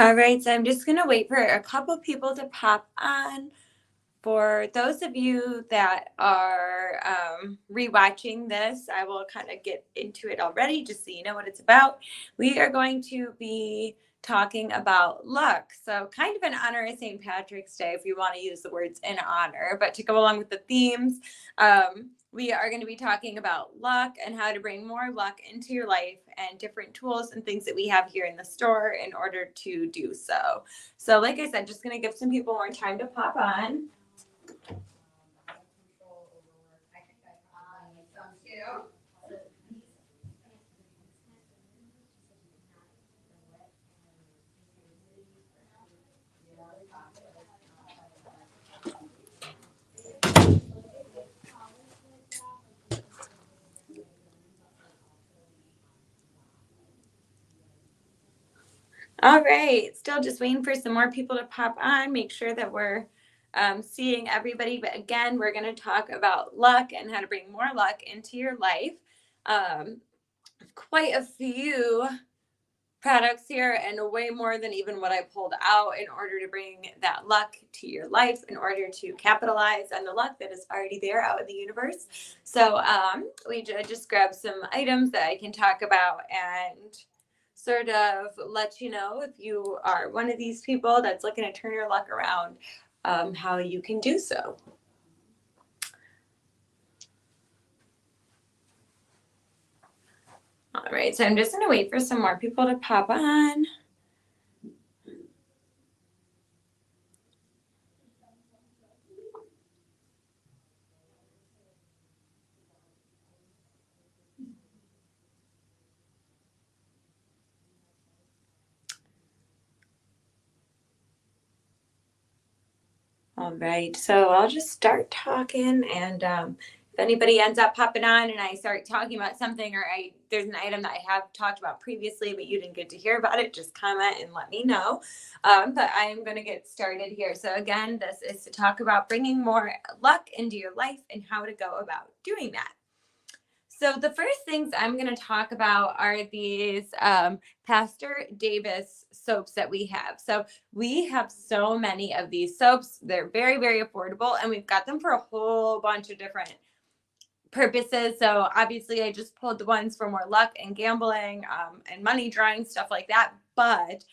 All right, so I'm just going to wait for a couple people to pop on. For those of you that are rewatching this, I will kind of get into it already just so you know what it's about. We are going to be talking about luck. So, kind of in honor of St. Patrick's Day, if you want to use the words in honor, but to go along with the themes, we are going to be talking about luck and how to bring more luck into your life and different tools and things that we have here in the store in order to do so. So, like I said, just going to give some people more time to pop on. All right, still just waiting for some more people to pop on, make sure that we're seeing everybody. But again, we're going to talk about luck and how to bring more luck into your life. Quite a few products here and way more than even what I pulled out in order to bring that luck to your life, in order to capitalize on the luck that is already there out in the universe. So we just grabbed some items that I can talk about and sort of let you know, if you are one of these people that's looking to turn your luck around, how you can do so. All right, so I'm just going to wait for some more people to pop on. All right, so I'll just start talking, and if anybody ends up popping on and I start talking about something, or there's an item that I have talked about previously but you didn't get to hear about it, just comment and let me know. But I am going to get started here. So again, this is to talk about bringing more luck into your life and how to go about doing that. So the first things I'm going to talk about are these Pastor Davis soaps that we have. So we have so many of these soaps. They're very, very affordable, and we've got them for a whole bunch of different purposes. So obviously I just pulled the ones for more luck and gambling and money drawing, stuff like that. But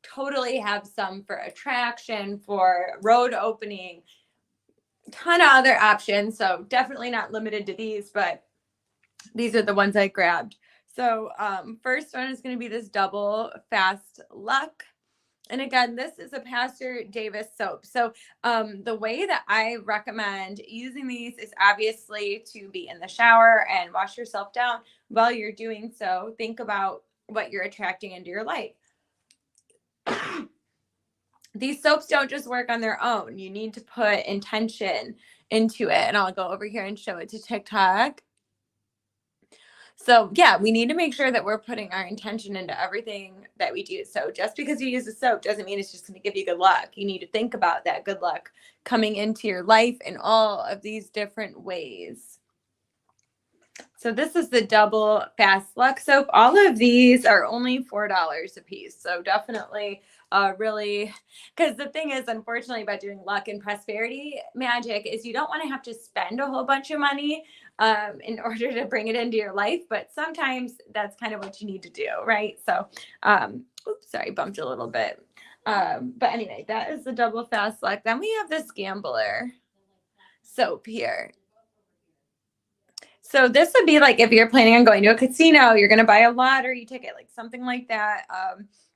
totally have some for attraction, for road opening, ton of other options. So definitely not limited to these, but these are the ones I grabbed. So first one is going to be this double fast luck. And again, this is a Pastor Davis soap. So the way that I recommend using these is obviously to be in the shower and wash yourself down. While you're doing so, think about what you're attracting into your life. These soaps don't just work on their own. You need to put intention into it. And I'll go over here and show it to TikTok. So yeah, we need to make sure that we're putting our intention into everything that we do. So just because you use a soap doesn't mean it's just going to give you good luck. You need to think about that good luck coming into your life in all of these different ways. So this is the double fast luck soap. All of these are only $4 a piece. So definitely really, because the thing is, unfortunately, about doing luck and prosperity magic is you don't want to have to spend a whole bunch of money in order to bring it into your life. But sometimes that's kind of what you need to do, right? So, oops, sorry, bumped a little bit. But anyway, that is the double fast luck. Then we have this gambler soap here. So this would be like if you're planning on going to a casino, you're going to buy a lottery ticket, like something like that.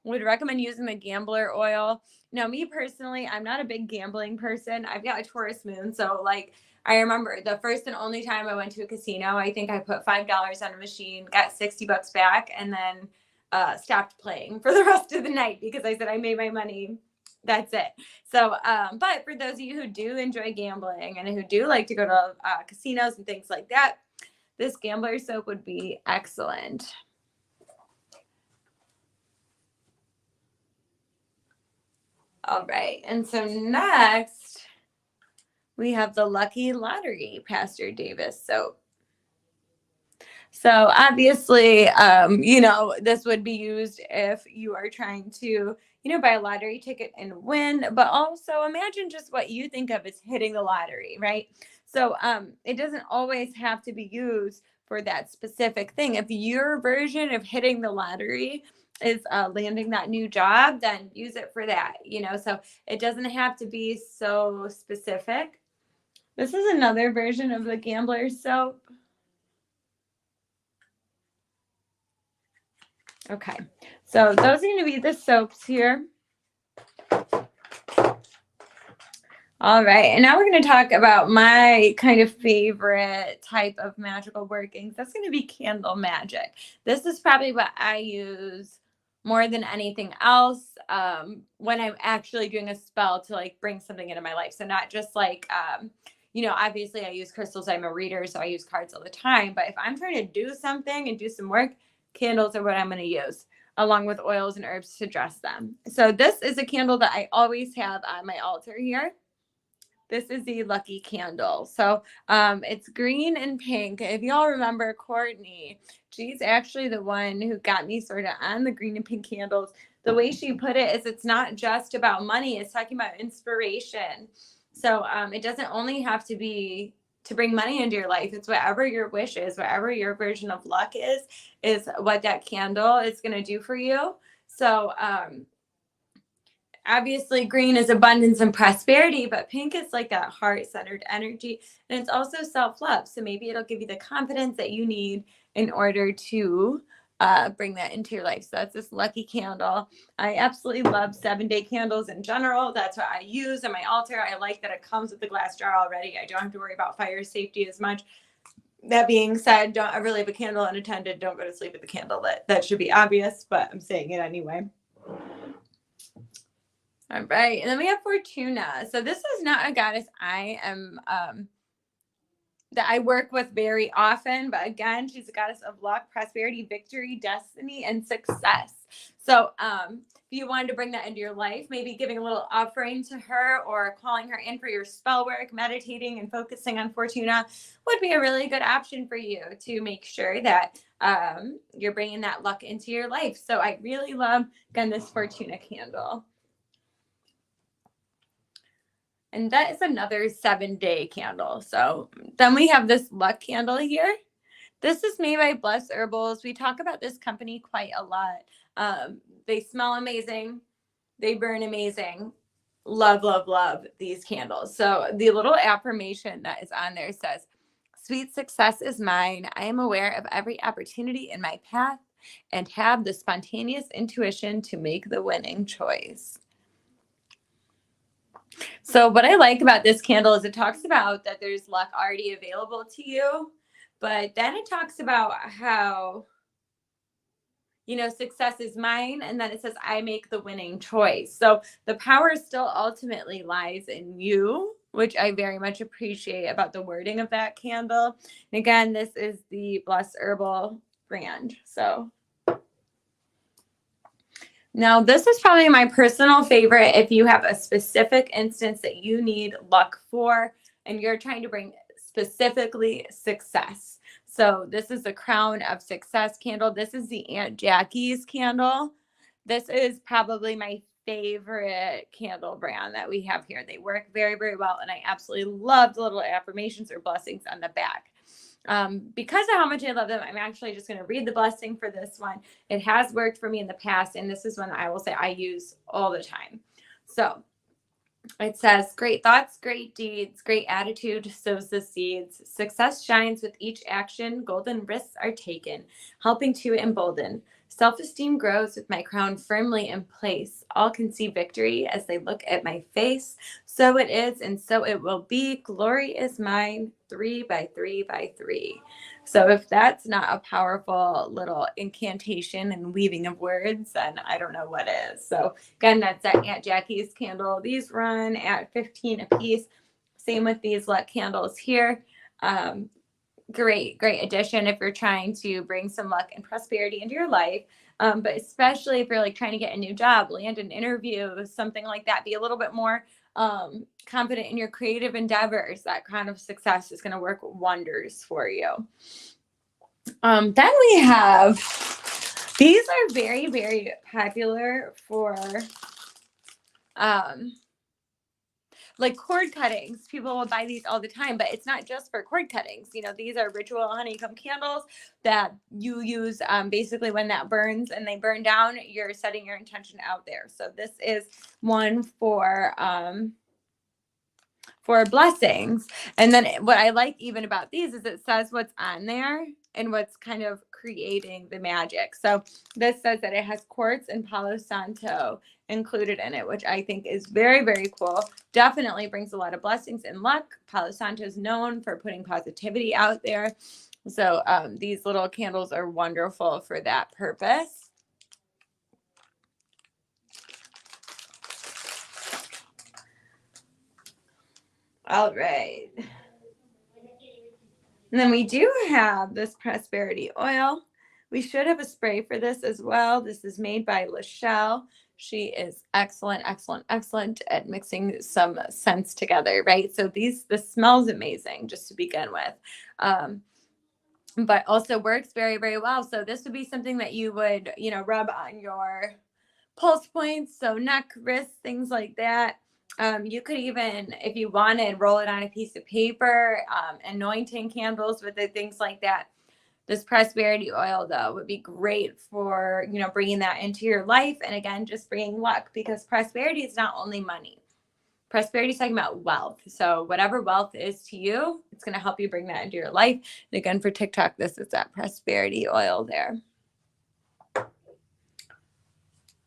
Would recommend using the gambler oil. Now, me personally, I'm not a big gambling person. I've got a Taurus moon. So like, I remember the first and only time I went to a casino, I think I put $5 on a machine, got $60 back, and then stopped playing for the rest of the night because I said I made my money. That's it. So, but for those of you who do enjoy gambling and who do like to go to casinos and things like that, this gambler soap would be excellent. All right. And so next we have the Lucky Lottery Pastor Davis soap. So obviously, this would be used if you are trying to, buy a lottery ticket and win, but also imagine just what you think of as hitting the lottery, right? So it doesn't always have to be used for that specific thing. If your version of hitting the lottery is landing that new job, then use it for that, so it doesn't have to be so specific. This is another version of the gambler's soap. Okay, so those are going to be the soaps here. All right, and now we're going to talk about my kind of favorite type of magical workings. That's going to be candle magic. This is probably what I use more than anything else when I'm actually doing a spell to like bring something into my life. So not just like, obviously I use crystals. I'm a reader, so I use cards all the time. But if I'm trying to do something and do some work, candles are what I'm going to use, along with oils and herbs to dress them. So this is a candle that I always have on my altar here. This is the lucky candle. So it's green and pink. If y'all remember Courtney, she's actually the one who got me sort of on the green and pink candles. The way she put it is it's not just about money. It's talking about inspiration. So it doesn't only have to be to bring money into your life. It's whatever your wish is, whatever your version of luck is what that candle is going to do for you. So obviously green is abundance and prosperity, but pink is like that heart-centered energy, and it's also self-love. So maybe it'll give you the confidence that you need in order to bring that into your life. So that's this lucky candle. I absolutely love 7-day candles in general. That's what I use on my altar. I like that it comes with the glass jar already. I don't have to worry about fire safety as much. That being said, don't ever leave a candle unattended. Don't go to sleep with the candle lit. That should be obvious, but I'm saying it anyway. All right, and then we have Fortuna. So this is not a goddess I am that I work with very often, but again, she's a goddess of luck, prosperity, victory, destiny, and success. So if you wanted to bring that into your life, maybe giving a little offering to her or calling her in for your spell work, meditating and focusing on Fortuna would be a really good option for you to make sure that you're bringing that luck into your life. So I really love, again, this Fortuna candle. And that is another 7-day candle. So then we have this luck candle here. This is made by Bless Herbals. We talk about this company quite a lot. They smell amazing. They burn amazing. Love, love, love these candles. So the little affirmation that is on there says, "Sweet success is mine. I am aware of every opportunity in my path and have the spontaneous intuition to make the winning choice." So what I like about this candle is it talks about that there's luck already available to you, but then it talks about how, success is mine. And then it says, I make the winning choice. So the power still ultimately lies in you, which I very much appreciate about the wording of that candle. And again, this is the Bless Herbal brand. So now, this is probably my personal favorite if you have a specific instance that you need luck for and you're trying to bring specifically success. So this is the Crown of Success candle. This is the Aunt Jackie's candle. This is probably my favorite candle brand that we have here. They work very, very well, and I absolutely love the little affirmations or blessings on the back. Because of how much I love them, I'm actually just going to read the blessing for this one. It has worked for me in the past, and this is one I will say I use all the time. So it says, great thoughts, great deeds, great attitude sows the seeds. Success shines with each action. Golden risks are taken, helping to embolden. Self-esteem grows with my crown firmly in place. All can see victory as they look at my face. So it is, and so it will be. Glory is mine, 3 by 3 by 3. So if that's not a powerful little incantation and weaving of words, then I don't know what is. So again, that's at Aunt Jackie's candle. These run at $15 a piece. Same with these luck candles here. Great addition if you're trying to bring some luck and prosperity into your life. But especially if you're like trying to get a new job, land an interview, something like that, be a little bit more confident in your creative endeavors. That kind of success is going to work wonders for you. Then we have, these are very, very popular for like cord cuttings. People will buy these all the time, but it's not just for cord cuttings. These are ritual honeycomb candles that you use basically when that burns and they burn down, you're setting your intention out there. So this is one for blessings. And then what I like even about these is it says what's on there and what's kind of creating the magic. So this says that it has quartz and Palo Santo included in it, which I think is very, very cool. Definitely brings a lot of blessings and luck. Palo Santo is known for putting positivity out there. So these little candles are wonderful for that purpose. All right. And then we do have this prosperity oil. We should have a spray for this as well. This is made by Lachelle. She is excellent, excellent, excellent at mixing some scents together, right? So this smells amazing just to begin with. But also works very, very well. So this would be something that you would, rub on your pulse points. So neck, wrists, things like that. You could even, if you wanted, roll it on a piece of paper, anointing candles with it, things like that. This prosperity oil, though, would be great for, bringing that into your life. And again, just bringing luck, because prosperity is not only money. Prosperity is talking about wealth. So whatever wealth is to you, it's going to help you bring that into your life. And again, for TikTok, this is that prosperity oil there.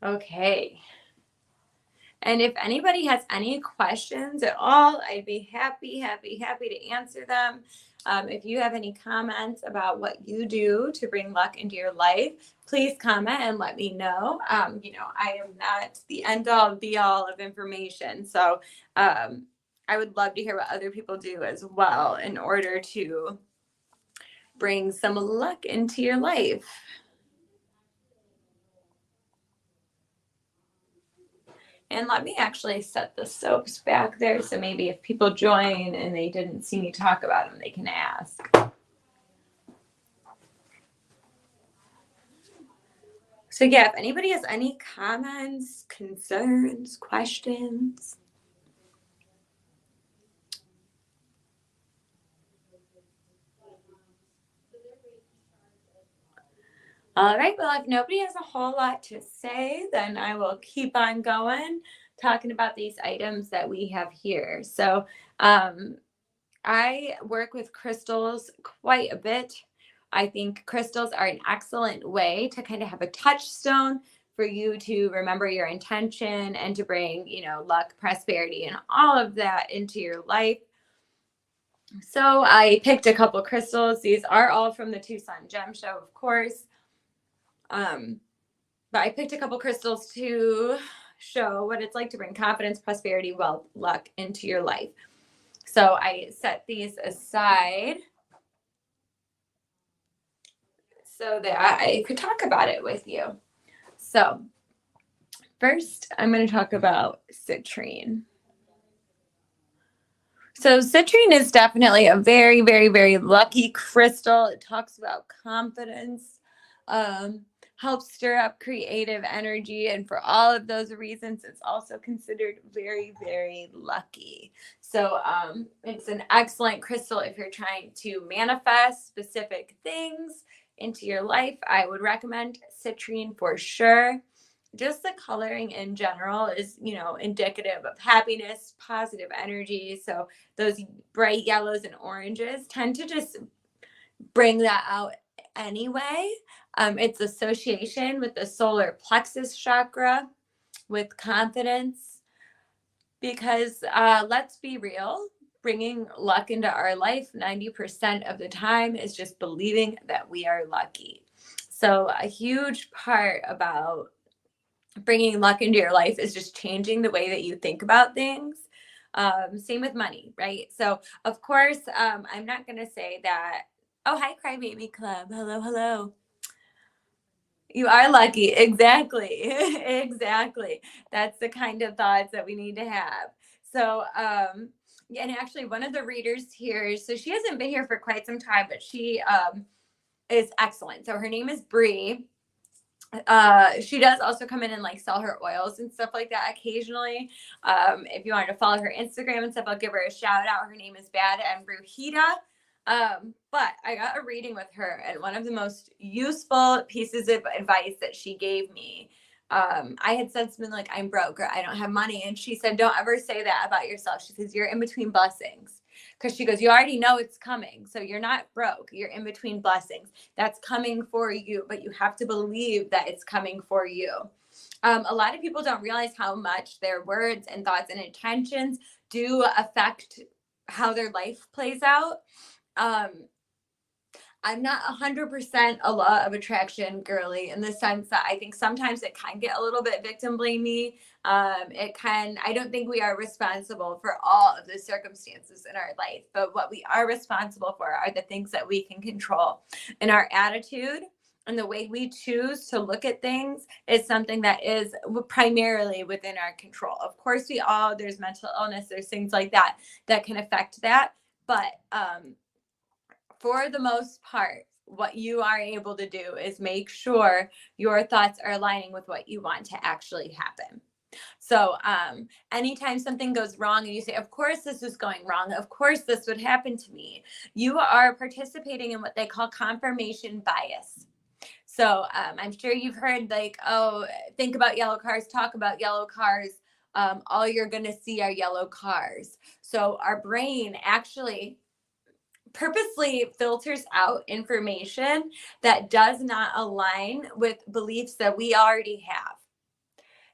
Okay. And if anybody has any questions at all, I'd be happy to answer them. If you have any comments about what you do to bring luck into your life, please comment and let me know. I am not the end all be all of information. So I would love to hear what other people do as well in order to bring some luck into your life. And let me actually set the soaps back there, so maybe if people join and they didn't see me talk about them, they can ask. So yeah, if anybody has any comments, concerns, questions. All right, well, if nobody has a whole lot to say, then I will keep on going, talking about these items that we have here. So I work with crystals quite a bit. I think crystals are an excellent way to kind of have a touchstone for you to remember your intention and to bring, luck, prosperity, and all of that into your life. So I picked a couple crystals. These are all from the Tucson Gem Show, of course. But I picked a couple crystals to show what it's like to bring confidence, prosperity, wealth, luck into your life. So I set these aside so that I could talk about it with you. So first, I'm going to talk about citrine. So citrine is definitely a very, very, very lucky crystal. It talks about confidence, helps stir up creative energy. And for all of those reasons, it's also considered very, very lucky. So it's an excellent crystal if you're trying to manifest specific things into your life. I would recommend citrine for sure. Just the coloring in general is, indicative of happiness, positive energy. So those bright yellows and oranges tend to just bring that out anyway. It's association with the solar plexus chakra, with confidence, because let's be real, bringing luck into our life 90% of the time is just believing that we are lucky. So a huge part about bringing luck into your life is just changing the way that you think about things. Same with money, right? So of course, I'm not going to say that, oh, hi, Crybaby Club. Hello, hello. You are lucky. Exactly. Exactly. That's the kind of thoughts that we need to have. So, and actually one of the readers here, so she hasn't been here for quite some time, but she is excellent. So her name is Bree. She does also come in and like sell her oils and stuff like that occasionally. If you wanted to follow her Instagram and stuff, I'll give her a shout out. Her name is Bad and Brujita. But I got a reading with her, and one of the most useful pieces of advice that she gave me, I had said something like, I'm broke or I don't have money. And she said, don't ever say that about yourself. She says, you're in between blessings. Because she goes, you already know it's coming. So you're not broke. You're in between blessings. That's coming for you, but you have to believe that it's coming for you. A lot of people don't realize how much their words and thoughts and intentions do affect how their life plays out. I'm not 100% a law of attraction girly in the sense that I think sometimes it can get a little bit victim blamey. I don't think we are responsible for all of the circumstances in our life, but what we are responsible for are the things that we can control. And our attitude and the way we choose to look at things is something that is primarily within our control. Of course, there's mental illness, there's things like that can affect that. But, for the most part, what you are able to do is make sure your thoughts are aligning with what you want to actually happen. So anytime something goes wrong and you say, of course this is going wrong, of course this would happen to me, you are participating in what they call confirmation bias. So I'm sure you've heard like, oh, think about yellow cars, talk about yellow cars. All you're going to see are yellow cars. So our brain actually purposely filters out information that does not align with beliefs that we already have.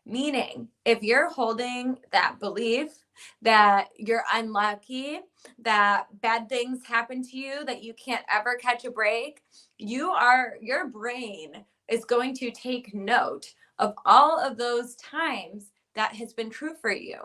Meaning, if you're holding that belief that you're unlucky, that bad things happen to you, that you can't ever catch a break, your brain is going to take note of all of those times that has been true for you.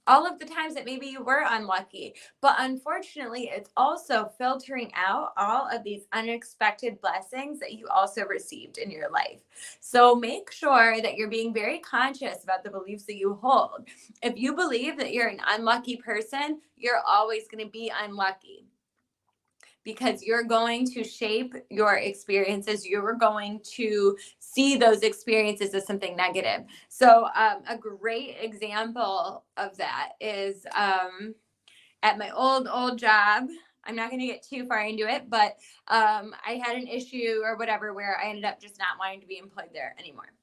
All of the times that maybe you were unlucky, but unfortunately, it's also filtering out all of these unexpected blessings that you also received in your life. So make sure that you're being very conscious about the beliefs that you hold. If you believe that you're an unlucky person, you're always going to be unlucky, because you're going to shape your experiences. You're going to see those experiences as something negative. So a great example of that is at my old job. I'm not going to get too far into it, but I had an issue or whatever where I ended up just not wanting to be employed there anymore.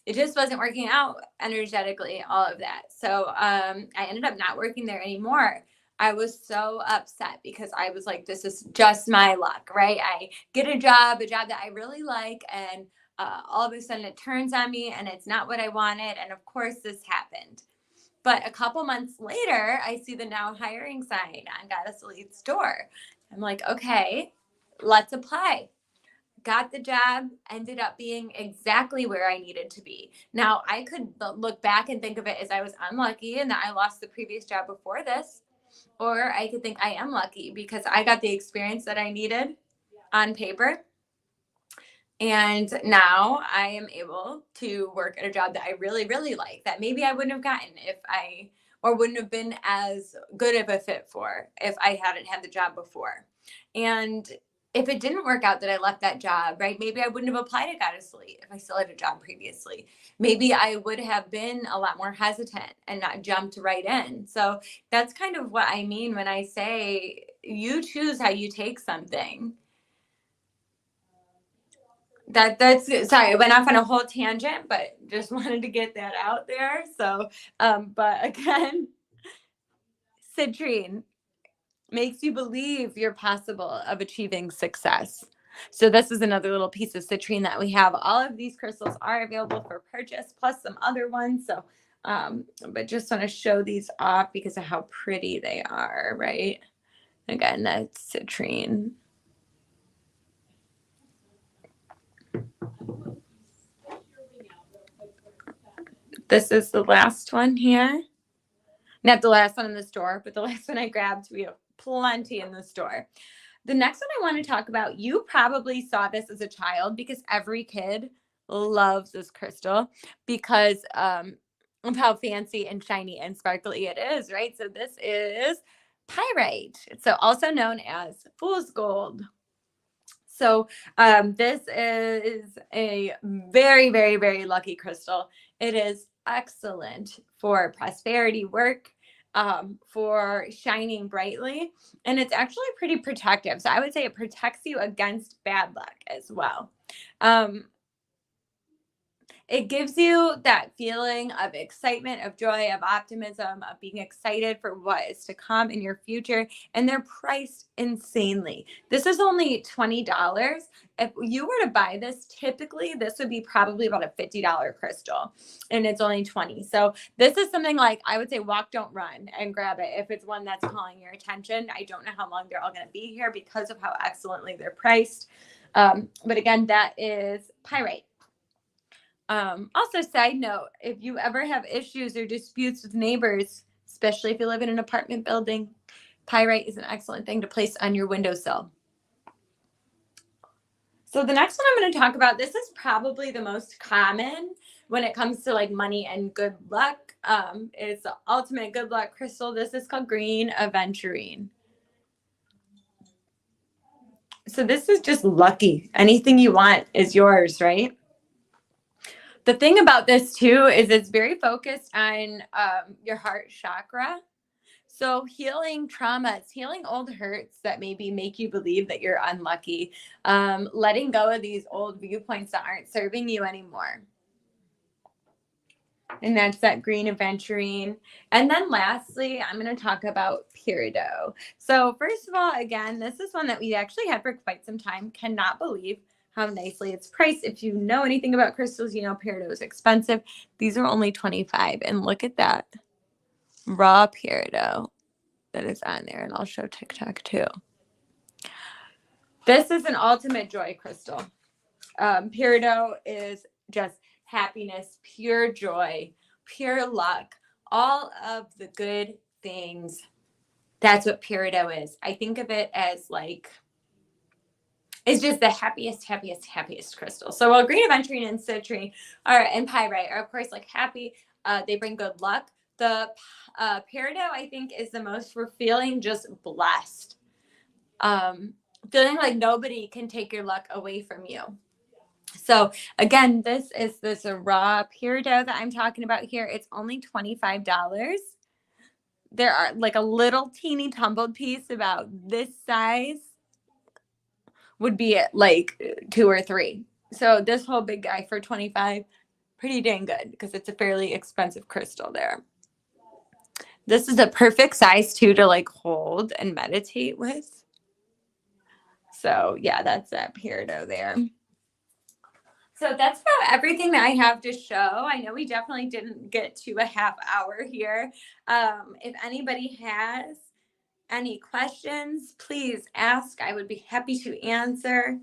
It just wasn't working out energetically, all of that. So I ended up not working there anymore. I was so upset because I was like, this is just my luck, right? I get a job that I really like, and all of a sudden it turns on me and it's not what I wanted. And of course this happened. But a couple months later, I see the now hiring sign on Goddess Elite store. I'm like, okay, let's apply. Got the job, ended up being exactly where I needed to be. Now, I could look back and think of it as I was unlucky and that I lost the previous job before this. Or I could think I am lucky because I got the experience that I needed on paper. And now I am able to work at a job that I really, really like, that maybe I wouldn't have gotten or wouldn't have been as good of a fit for if I hadn't had the job before. And if it didn't work out that I left that job, right, maybe I wouldn't have applied to Goddess Elite if I still had a job previously. Maybe I would have been a lot more hesitant and not jumped right in. So that's kind of what I mean when I say you choose how you take something. That's sorry, I went off on a whole tangent, but just wanted to get that out there. So, but again, citrine makes you believe you're possible of achieving success. So this is another little piece of citrine that we have. All of these crystals are available for purchase, plus some other ones. So, but just want to show these off because of how pretty they are, right? Again, that's citrine. This is the last one here. Not the last one in the store, but the last one I grabbed. We have plenty in the store. The next one I want to talk about, you probably saw this as a child because every kid loves this crystal because of how fancy and shiny and sparkly it is, right? So this is pyrite. So also known as fool's gold. So this is a very, very, very lucky crystal. It is excellent for prosperity work, for shining brightly, and it's actually pretty protective. So I would say it protects you against bad luck as well. It gives you that feeling of excitement, of joy, of optimism, of being excited for what is to come in your future. And they're priced insanely. This is only $20. If you were to buy this, typically this would be probably about a $50 crystal, and it's only 20. So this is something like, I would say walk, don't run, and grab it if it's one that's calling your attention. I don't know how long they're all going to be here because of how excellently they're priced. But again, that is pyrite. Also, side note, if you ever have issues or disputes with neighbors, especially if you live in an apartment building, pyrite is an excellent thing to place on your windowsill. So the next one I'm going to talk about, this is probably the most common when it comes to like money and good luck. It's the ultimate good luck crystal. This is called green aventurine. So this is just lucky. Anything you want is yours, right? The thing about this too is it's very focused on your heart chakra. So healing traumas, healing old hurts that maybe make you believe that you're unlucky, letting go of these old viewpoints that aren't serving you anymore. And that's that green aventurine. And then lastly, I'm going to talk about peridot. So first of all, again, this is one that we actually had for quite some time. Cannot believe how nicely it's priced. If you know anything about crystals, you know peridot is expensive. These are only $25. And look at that raw peridot that is on there. And I'll show TikTok too. This is an ultimate joy crystal. Peridot is just happiness, pure joy, pure luck, all of the good things. That's what peridot is. I think of it as like, it's just the happiest, happiest, happiest crystal. So while green aventurine and citrine and pyrite are of course like happy, they bring good luck. The peridot I think is the most for feeling just blessed, feeling like nobody can take your luck away from you. So again, this is this raw peridot that I'm talking about here. It's only $25. There are like a little teeny tumbled piece about this size would be at like 2 or 3. So this whole big guy for 25, pretty dang good because it's a fairly expensive crystal there. This is a perfect size too to like hold and meditate with. So yeah, that's that peridot there. So that's about everything that I have to show. I know we definitely didn't get to a half hour here. If anybody has any questions, please ask. I would be happy to answer.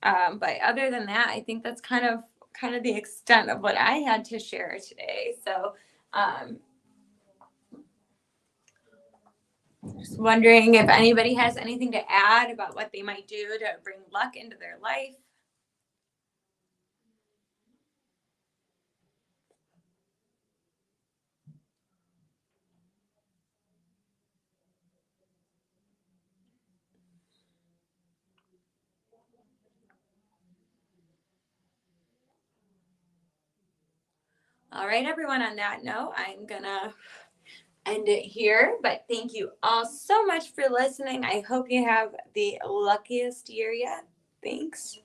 But other than that, I think that's kind of the extent of what I had to share today. So just wondering if anybody has anything to add about what they might do to bring luck into their life. All right, everyone, on that note, I'm going to end it here. But thank you all so much for listening. I hope you have the luckiest year yet. Thanks.